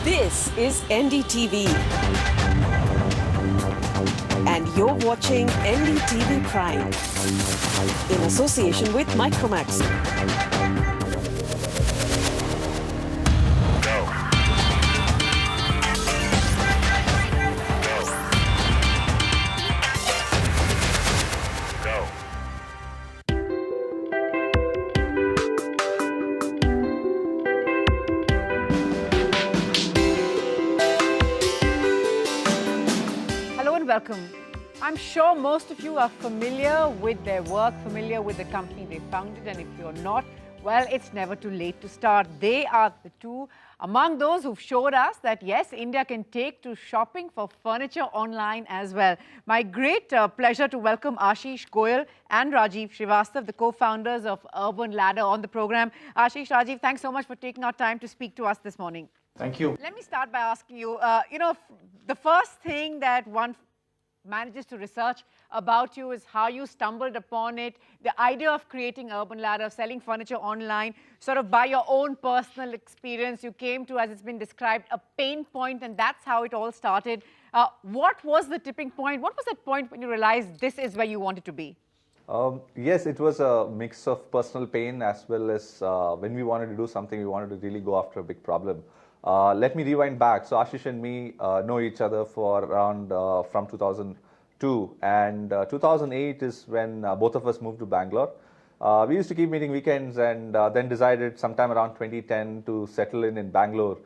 This is NDTV, and you're watching NDTV Prime in association with Micromax. Hello and welcome. I'm sure most of you are familiar with their work, familiar with the company they founded, and if you're not, well, it's never too late to start. They are the two among those who've showed us that yes, India can take to shopping for furniture online as well. My great pleasure to welcome Ashish Goyal and Rajiv Srivastav, the co-founders of Urban Ladder, on the program. Ashish, Rajiv, thanks so much for taking our time to speak to us this morning. Thank you. Let me start by asking you, the first thing that one manages to research about you is how you stumbled upon it, the idea of creating Urban Ladder, selling furniture online, sort of by your own personal experience, you came to, as it's been described, a pain point, and that's how it all started. What was the tipping point? What was that point when you realized this is where you wanted to be? Yes, it was a mix of personal pain as well as when we wanted to do something, we wanted to really go after a big problem. Let me rewind back. So Ashish and me know each other for around from 2002, and 2008 is when both of us moved to Bangalore. We used to keep meeting weekends, and then decided sometime around 2010 to settle in Bangalore,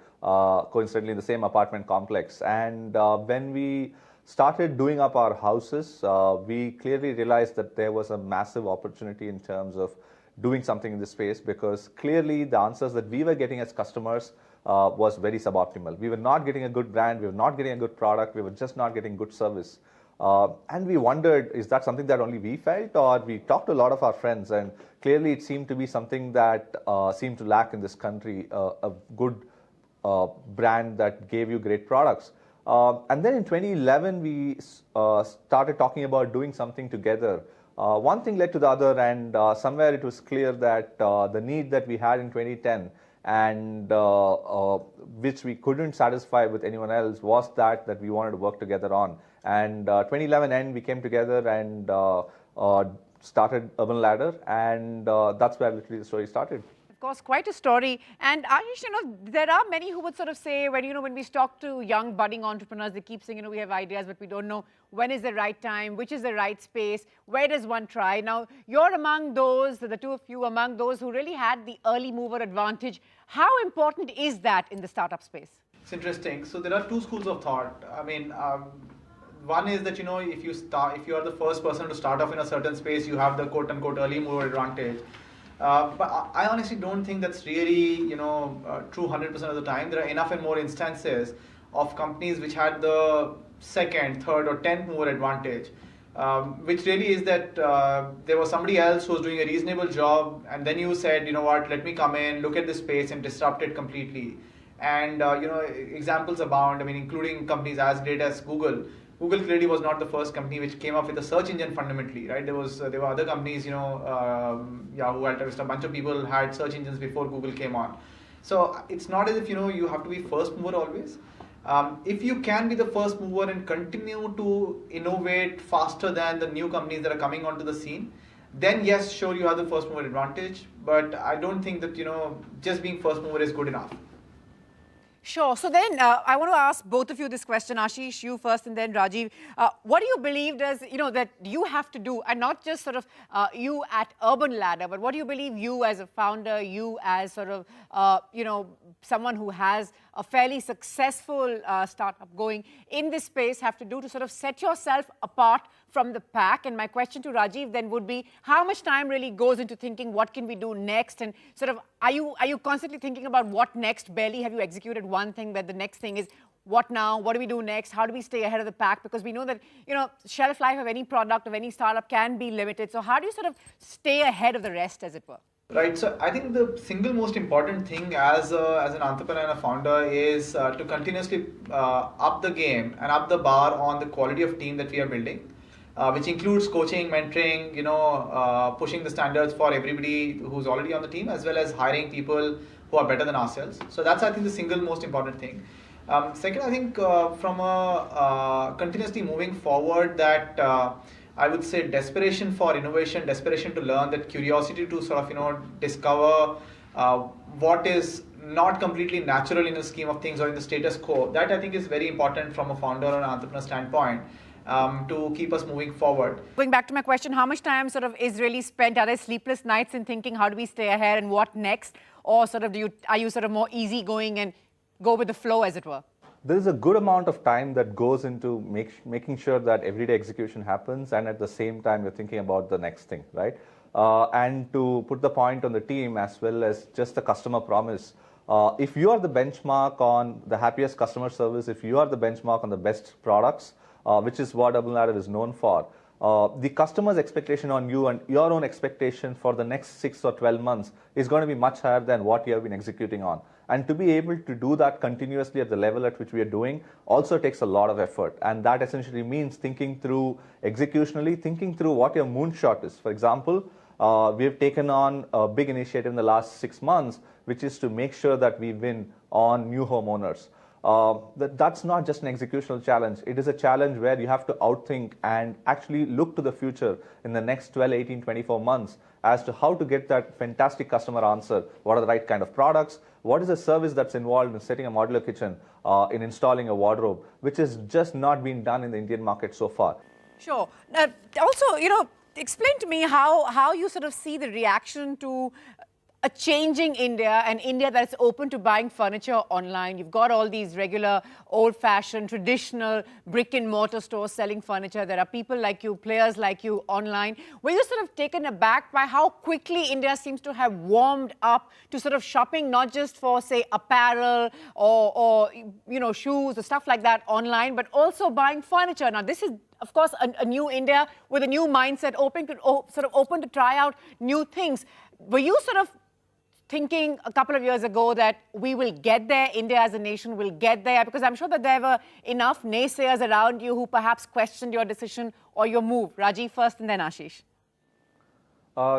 coincidentally in the same apartment complex. And when we started doing up our houses, we clearly realized that there was a massive opportunity in terms of doing something in this space, because clearly the answers that we were getting as customers was very suboptimal. We were not getting a good brand, we were not getting a good product, we were just not getting good service. And we wondered, is that something that only we felt? Or we talked to a lot of our friends, and clearly it seemed to be something that seemed to lack in this country, a good brand that gave you great products. And then in 2011, we started talking about doing something together. One thing led to the other, and somewhere it was clear that the need that we had in 2010 and which we couldn't satisfy with anyone else was that we wanted to work together on. And 2011 end, we came together and started Urban Ladder, and that's where literally the story started. Of course, quite a story. And Ashish, there are many who would sort of say, when we talk to young budding entrepreneurs, they keep saying, we have ideas, but we don't know when is the right time, which is the right space, where does one try? Now, you're among those, the two of you among those who really had the early mover advantage. How important is that in the startup space? It's interesting. So there are two schools of thought. I mean, one is that, if you are the first person to start off in a certain space, you have the quote unquote early mover advantage. But I honestly don't think that's really, true 100% of the time. There are enough and more instances of companies which had the second, third, or 10th mover advantage, which really is that there was somebody else who was doing a reasonable job, and then you said, let me come in, look at this space, and disrupt it completely. And examples abound. I mean, including companies as great as Google. Google clearly was not the first company which came up with a search engine fundamentally, right? There were other companies, Yahoo, Altavista, a bunch of people had search engines before Google came on. So it's not as if, you have to be first mover always. If you can be the first mover and continue to innovate faster than the new companies that are coming onto the scene, then yes, sure, you have the first mover advantage. But I don't think that, just being first mover is good enough. Sure. So then I want to ask both of you this question. Ashish, you first, and then Rajiv. What do you believe that you have to do, and not just sort of you at Urban Ladder, but what do you believe you as a founder, you as sort of, someone who has a fairly successful startup going in this space have to do to sort of set yourself apart from the pack? And my question to Rajiv then would be, how much time really goes into thinking what can we do next, and sort of are you constantly thinking about what next? Barely have you executed one thing, but the next thing is what now? What do we do next? How do we stay ahead of the pack? Because we know that shelf life of any product, of any startup can be limited. So how do you sort of stay ahead of the rest, as it were? Right. So I think the single most important thing as an entrepreneur and a founder is to continuously up the game and up the bar on the quality of team that we are building. Which includes coaching, mentoring, pushing the standards for everybody who's already on the team, as well as hiring people who are better than ourselves. So that's, I think, the single most important thing. Second, I think from a continuously moving forward, that I would say desperation for innovation, desperation to learn, that curiosity to sort of discover what is not completely natural in the scheme of things or in the status quo. That I think is very important from a founder or an entrepreneur standpoint, to keep us moving forward. Going back to my question, how much time sort of is really spent? Are there sleepless nights in thinking how do we stay ahead and what next? Or sort of are you sort of more easygoing and go with the flow, as it were? There is a good amount of time that goes into making sure that everyday execution happens, and at the same time you're thinking about the next thing, right? And to put the point on the team as well as just the customer promise, if you are the benchmark on the happiest customer service, if you are the benchmark on the best products, which is what Urban Ladder is known for, the customer's expectation on you and your own expectation for the next 6 or 12 months is going to be much higher than what you have been executing on. And to be able to do that continuously at the level at which we are doing also takes a lot of effort. And that essentially means thinking through executionally, thinking through what your moonshot is. For example, we have taken on a big initiative in the last 6 months, which is to make sure that we win on new homeowners. That's not just an executional challenge. It is a challenge where you have to outthink and actually look to the future in the next 12, 18, 24 months as to how to get that fantastic customer answer. What are the right kind of products? What is the service that's involved in setting a modular kitchen, in installing a wardrobe, which has just not been done in the Indian market so far. Sure. Also, explain to me how you sort of see the reaction to a changing India, an India that's open to buying furniture online. You've got all these regular, old-fashioned, traditional brick-and-mortar stores selling furniture. There are people like you, players like you online. Were you sort of taken aback by how quickly India seems to have warmed up to sort of shopping, not just for, say, apparel or shoes or stuff like that online, but also buying furniture? Now, this is, of course, a new India with a new mindset, open to try out new things. Were you sort of thinking a couple of years ago that we will get there, India as a nation will get there? Because I'm sure that there were enough naysayers around you who perhaps questioned your decision or your move. Rajiv first and then Ashish.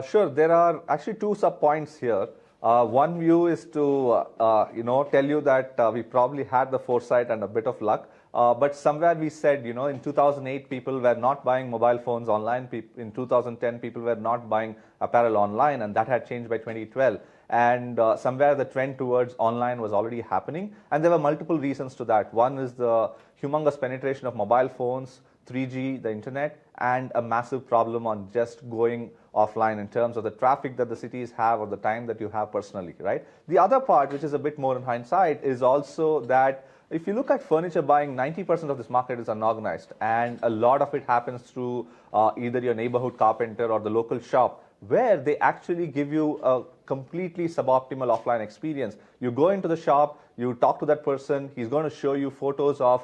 Sure, there are actually two sub-points here. One view is to tell you that we probably had the foresight and a bit of luck. But somewhere we said, in 2008, people were not buying mobile phones online. In 2010, people were not buying apparel online, and that had changed by 2012. And somewhere the trend towards online was already happening. And there were multiple reasons to that. One is the humongous penetration of mobile phones, 3G, the internet, and a massive problem on just going offline in terms of the traffic that the cities have or the time that you have personally, right? The other part, which is a bit more in hindsight, is also that if you look at furniture buying, 90% of this market is unorganized, and a lot of it happens through either your neighborhood carpenter or the local shop, where they actually give you a completely suboptimal offline experience. You go into the shop, you talk to that person, he's going to show you photos of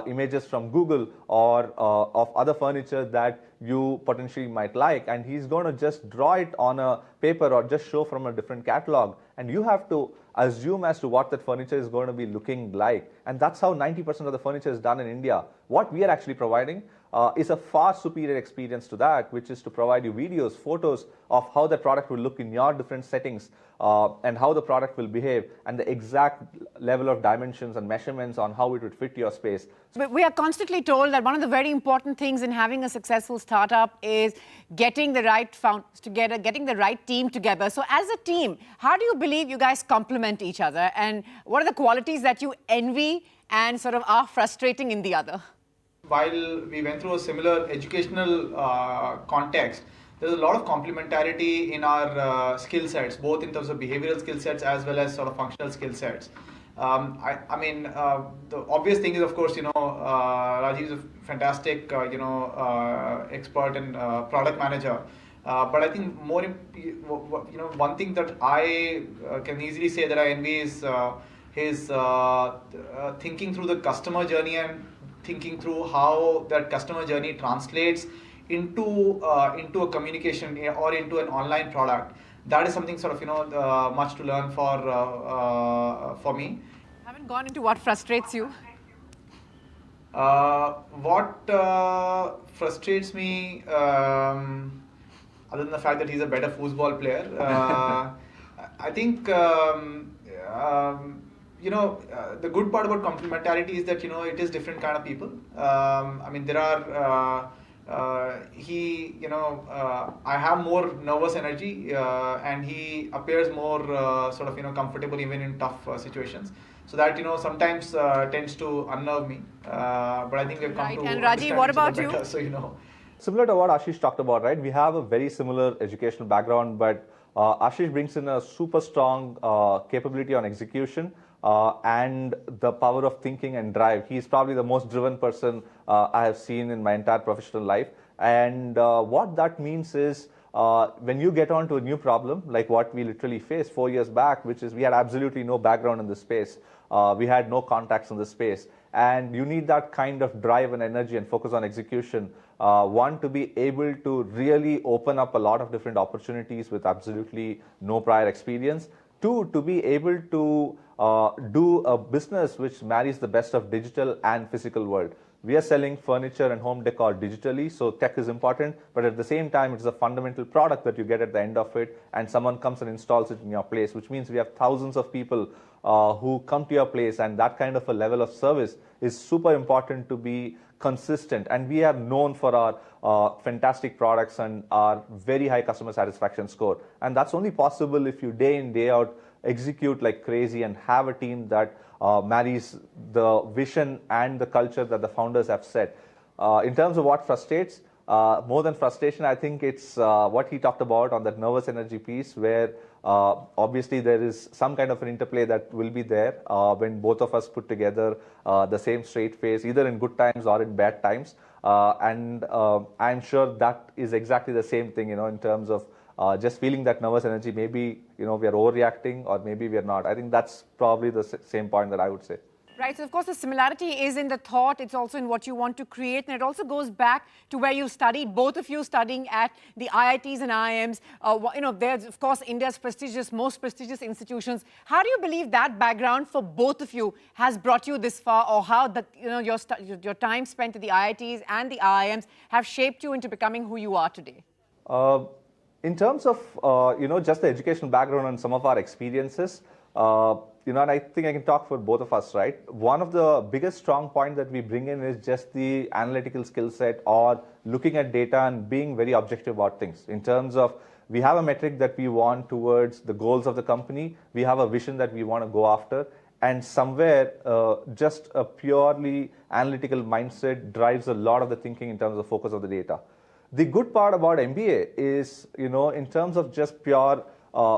images from Google or of other furniture that you potentially might like, and he's going to just draw it on a paper or just show from a different catalog, and you have to assume as to what that furniture is going to be looking like. And that's how 90% of the furniture is done in India. What we are actually providing is a far superior experience to that, which is to provide you videos, photos of how the product will look in your different settings and how the product will behave and the exact level of dimensions and measurements on how it would fit your space. But we are constantly told that one of the very important things in having a successful startup is getting the right founders together, getting the right team together. So as a team, how do you believe you guys complement each other? And what are the qualities that you envy and sort of are frustrating in the other? While we went through a similar educational context, there's a lot of complementarity in our skill sets, both in terms of behavioral skill sets as well as sort of functional skill sets. The obvious thing is, of course, Rajiv is a fantastic, expert and product manager. But I think one thing that I can easily say that I envy is his thinking through the customer journey and thinking through how that customer journey translates into a communication or into an online product. That is something sort of much to learn for me. I haven't gone into what frustrates you. What frustrates me, other than the fact that he's a better foosball player, I think the good part about complementarity is that it is different kind of people. I mean, there are I have more nervous energy, and he appears more sort of comfortable even in tough situations. So that sometimes tends to unnerve me. But I think we've come Right. to And Rajiv, understand what each other about you? better, so Similar to what Ashish talked about, right? We have a very similar educational background, but Ashish brings in a super strong capability on execution and the power of thinking and drive. He's probably the most driven person I have seen in my entire professional life. And what that means is when you get onto a new problem, like what we literally faced 4 years back, which is we had absolutely no background in the space. We had no contacts in the space. And you need that kind of drive and energy and focus on execution. One, to be able to really open up a lot of different opportunities with absolutely no prior experience. Two, to be able to do a business which marries the best of digital and physical world. We are selling furniture and home decor digitally, so tech is important, but at the same time, it's a fundamental product that you get at the end of it, and someone comes and installs it in your place, which means we have thousands of people who come to your place, and that kind of a level of service is super important to be consistent. And we are known for our fantastic products and our very high customer satisfaction score. And that's only possible if you day in, day out execute like crazy and have a team that marries the vision and the culture that the founders have set. In terms of what frustrates, more than frustration, I think it's what he talked about on that nervous energy piece, where obviously there is some kind of an interplay that will be there when both of us put together the same straight face, either in good times or in bad times. And I'm sure that is exactly the same thing, in terms of just feeling that nervous energy. Maybe, we are overreacting, or maybe we are not. I think that's probably the same point that I would say. Right, so of course the similarity is in the thought, it's also in what you want to create, and it also goes back to where you studied, both of you studying at the IITs and IIMs. There's of course India's most prestigious institutions. How do you believe that background for both of you has brought you this far, or how that your time spent at the IITs and the IIMs have shaped you into becoming who you are today? In terms of just the educational background and some of our experiences, and I think I can talk for both of us, right? One of the biggest strong points that we bring in is just the analytical skill set, or looking at data and being very objective about things. In terms of, we have a metric that we want towards the goals of the company, we have a vision that we want to go after, and somewhere just a purely analytical mindset drives a lot of the thinking in terms of focus of the data. The good part about MBA is, in terms of just pure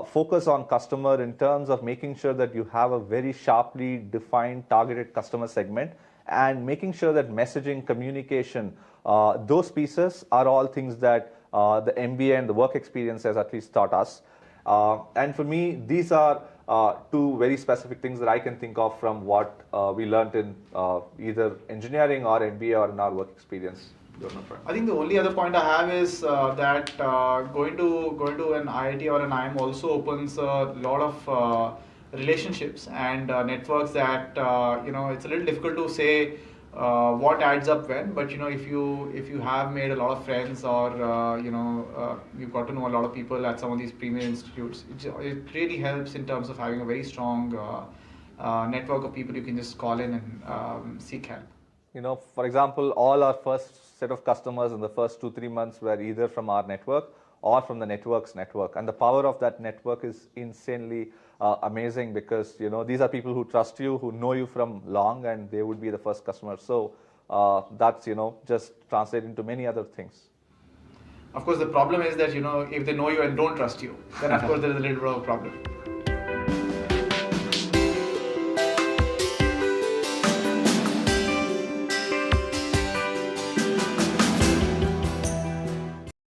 focus on customer, in terms of making sure that you have a very sharply defined targeted customer segment, and making sure that messaging, communication, those pieces are all things that the MBA and the work experience has at least taught us. And for me, these are two very specific things that I can think of from what we learned in either engineering or MBA or in our work experience. I think the only other point I have is that going to an IIT or an IIM also opens a lot of relationships and networks that it's a little difficult to say what adds up when, but if you have made a lot of friends, or you've got to know a lot of people at some of these premier institutes, it really helps in terms of having a very strong network of people you can just call in and seek help. For example, all our first set of customers in the first 2-3 months were either from our network or from the network's network. And the power of that network is insanely amazing, because, these are people who trust you, who know you from long, and they would be the first customer. So that's, just translate into many other things. Of course, the problem is that, if they know you and don't trust you, then of course there is a little bit of a problem.